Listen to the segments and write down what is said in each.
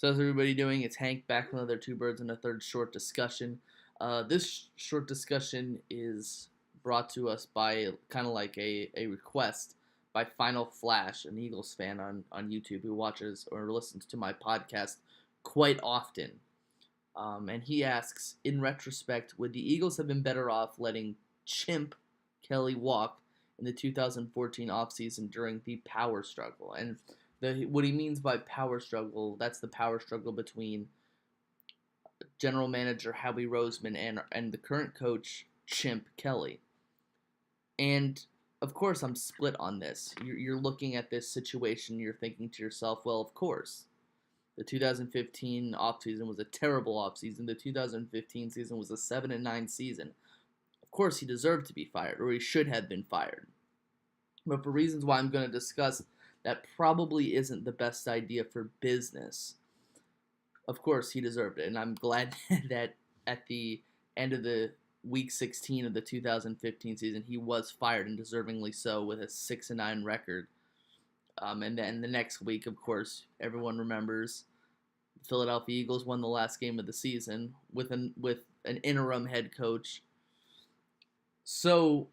So how's everybody doing? It's Hank back with another Two Birds and a Third short discussion. This short discussion is brought to us by kind of like a request by Final Flash, an Eagles fan on YouTube who watches or listens to my podcast quite often. And he asks, in retrospect, would the Eagles have been better off letting Chimp Kelly walk in the 2014 offseason during the power struggle? And what he means by power struggle, that's the power struggle between general manager Howie Roseman and the current coach Chimp Kelly. And of course, I'm split on this. You're looking at this situation, you're thinking to yourself, well, of course, the 2015 offseason was a terrible offseason. The 2015 season was a 7-9 season. Of course, he deserved to be fired, or he should have been fired. But for reasons why I'm going to discuss, that probably isn't the best idea for business. Of course, he deserved it, and I'm glad that at the end of the week 16 of the 2015 season, he was fired, and deservingly so, with a 6-9 record. And then the next week, of course, everyone remembers the Philadelphia Eagles won the last game of the season with an interim head coach. So,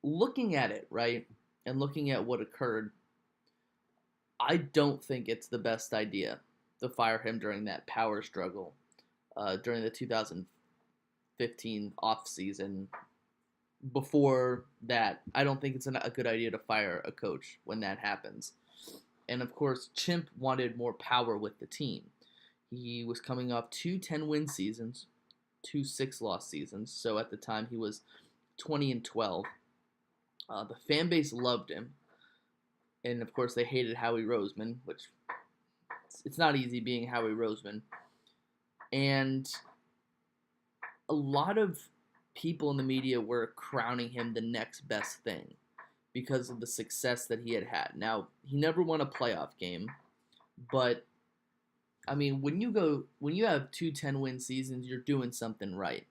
looking at it, right, and looking at what occurred, I don't think it's the best idea to fire him during that power struggle during the 2015 offseason. Before that, I don't think it's a good idea to fire a coach when that happens. And of course, Chimp wanted more power with the team. He was coming off 2 10-win seasons, 2 6-loss seasons. So at the time, he was 20-12. The fan base loved him. And of course, they hated Howie Roseman, which it's not easy being Howie Roseman. And a lot of people in the media were crowning him the next best thing because of the success that he had had. Now, he never won a playoff game, but I mean, when you have 2 10-win seasons, you're doing something right.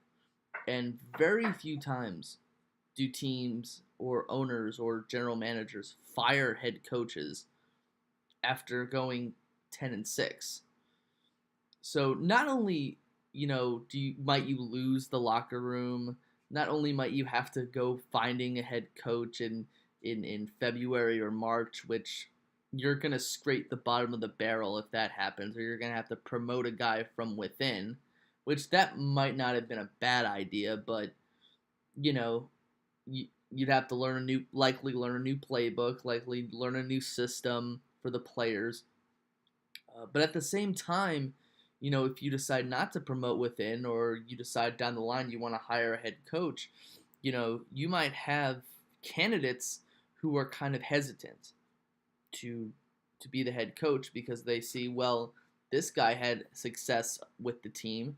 And very few times do teams or owners or general managers fire head coaches after going 10-6. So not only might you lose the locker room, not only might you have to go finding a head coach in February or March, which you're gonna scrape the bottom of the barrel if that happens, or you're gonna have to promote a guy from within, which that might not have been a bad idea, but you'd have to likely learn a new playbook, likely learn a new system for the players. But at the same time, if you decide not to promote within, or you decide down the line you want to hire a head coach, you might have candidates who are kind of hesitant to be the head coach because they see, well, this guy had success with the team,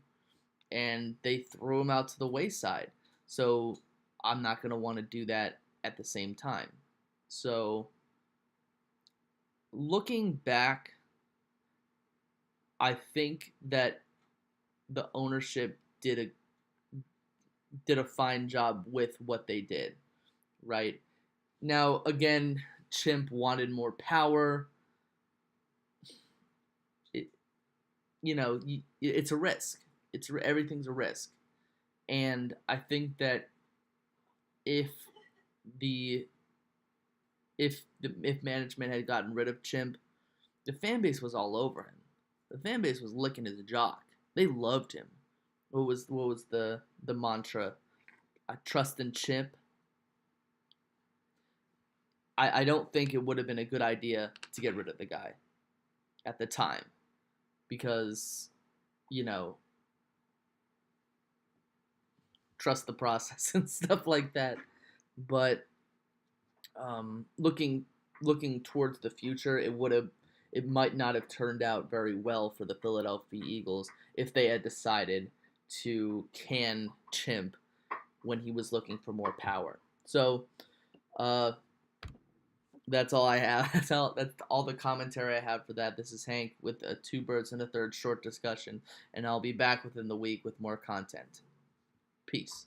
and they threw him out to the wayside. So I'm not going to want to do that at the same time. So looking back, I think that the ownership did a fine job with what they did, right? Now, again, Chimp wanted more power. It's a risk. Everything's a risk. And I think that if management had gotten rid of Chimp, the fan base was all over him. The fan base was licking his jock. They loved him. What was the mantra? I trust in Chimp. I don't think it would have been a good idea to get rid of the guy at the time because, trust the process and stuff like that. But looking towards the future, it might not have turned out very well for the Philadelphia Eagles if they had decided to can Chimp when he was looking for more power. So that's all I have. That's all the commentary I have for that. This is Hank with a Two Birds and a Third short discussion, and I'll be back within the week with more content. Peace.